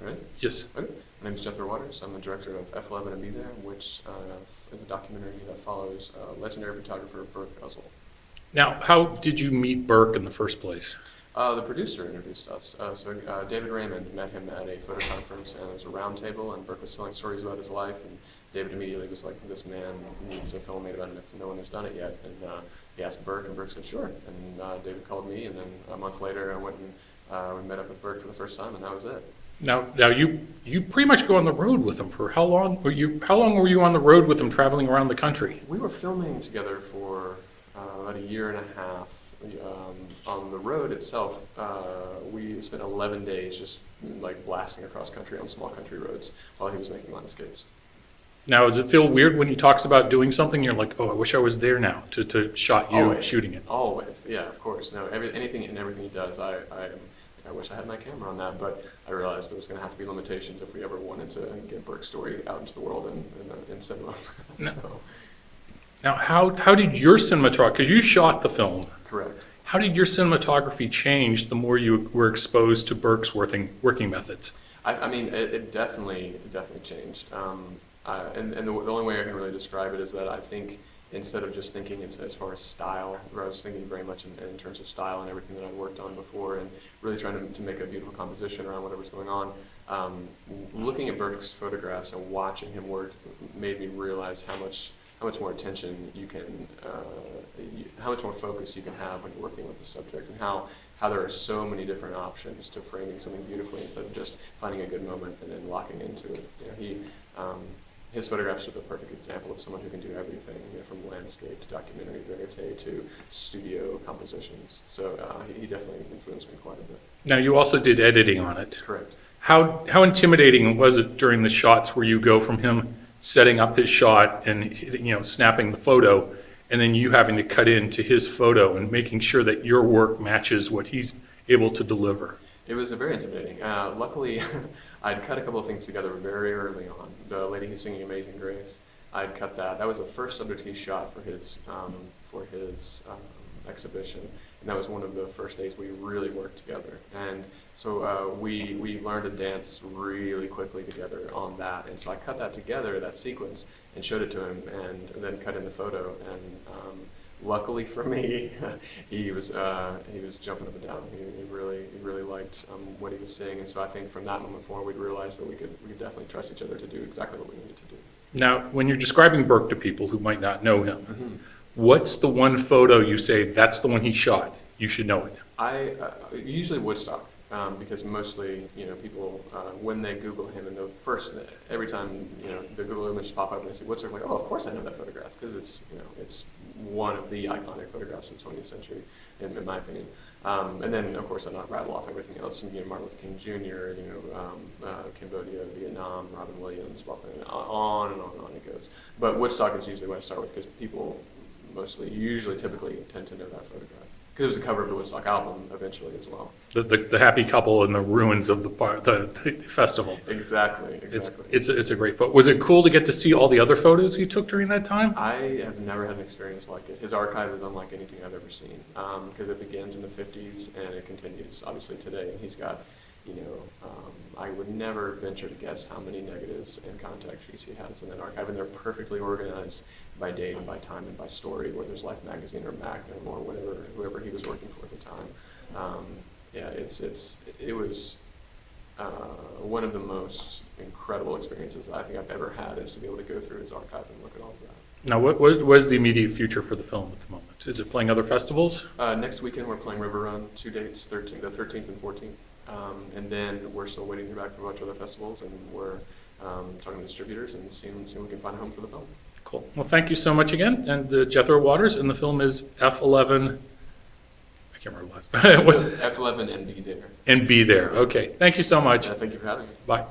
All right? Yes. Okay. My name is Jethro Waters. I'm the director of F11 and Be There, which is a documentary that follows legendary photographer Burk Uzzle. Now, how did you meet Burk in the first place? The producer introduced us. David Raymond met him at a photo conference, and it was a round table, and Burk was telling stories about his life, and David immediately was like, this man needs a film made about him if no one has done it yet. And he asked Burk, and Burk said, sure. And David called me, and then a month later I went and we met up with Burk for the first time, and that was it. Now you pretty much go on the road with him for how long? How long were you on the road with him, traveling around the country? We were filming together for about a year and a half. On the road itself, we spent 11 days just like blasting across country on small country roads while he was making landscapes. Now, does it feel weird when he talks about doing something? You're like, oh, I wish I was there now to shot you Always. shooting it. Always, yeah, of course. No, anything and everything he does, I wish I had my camera on that, but I realized there was going to have to be limitations if we ever wanted to get Burke's story out into the world in cinema. So. Now, how did your cinematography, because you shot the film. Correct. How did your cinematography change the more you were exposed to Burke's working methods? I mean, it definitely changed. And the only way I can really describe it is that I think instead of just thinking as far as style, where I was thinking very much in terms of style and everything that I'd worked on before, and really trying to make a beautiful composition around whatever's going on. Looking at Burke's photographs and watching him work made me realize how much more attention you can, how much more focus you can have when you're working with the subject, and how there are so many different options to framing something beautifully instead of just finding a good moment and then locking into it. You know, his photographs are the perfect example of someone who can do everything, you know, from landscape to documentary verite to studio compositions. So he definitely influenced me quite a bit. Now, you also did editing on it. Correct. How intimidating was it during the shots where you go from him setting up his shot and, you know, snapping the photo, and then you having to cut into his photo and making sure that your work matches what he's able to deliver? It was very intimidating. Luckily, I'd cut a couple of things together very early on. The lady who's singing Amazing Grace, I'd cut that. That was the first subject he shot for his exhibition, and that was one of the first days we really worked together. And so we learned to dance really quickly together on that. And so I cut that together, that sequence, and showed it to him, and then cut in the photo. And luckily for me, he was jumping up and down. He really liked what he was seeing. And so I think from that moment forward, we realized that we could definitely trust each other to do exactly what we needed to do. Now, when you're describing Burke to people who might not know him, what's the one photo you say, that's the one he shot? You should know it. I usually Woodstock. Because mostly, you know, people, when they Google him, and every time, you know, the Google images pop up and they see Woodstock, like, oh, of course I know that photograph, because it's, you know, it's one of the iconic photographs of the 20th century, in my opinion. And then, of course, I not rattle off everything else, you know, Martin Luther King Jr., you know, Cambodia, Vietnam, Robin Williams, on and on it goes. But Woodstock is usually what I start with, because people typically tend to know that photograph. Because it was a cover of the Woodstock album eventually as well. The happy couple in the ruins of the festival. Exactly. It's a great photo. Was it cool to get to see all the other photos you took during that time? I have never had an experience like it. His archive is unlike anything I've ever seen, because it begins in the 50s and it continues obviously today. And he's got, you know, I would never venture to guess how many negatives and contact sheets he has in that archive, and they're perfectly organized by date and by time and by story, whether it's Life Magazine or Magnum or whoever he was working for at the time. It was one of the most incredible experiences I think I've ever had, is to be able to go through his archive and look at all of that. Now, what is the immediate future for the film at the moment? Is it playing other festivals? Next weekend we're playing River Run, 2 dates, the 13th and 14th. And then we're still waiting to hear back from a bunch of other festivals, and we're talking to distributors and seeing if we can find a home for the film. Cool. Well, thank you so much again. And Jethro Waters, and the film is F11. I can't remember the last. What's F11 and Be There. And Be There. Okay. Thank you so much. Thank you for having me. Bye.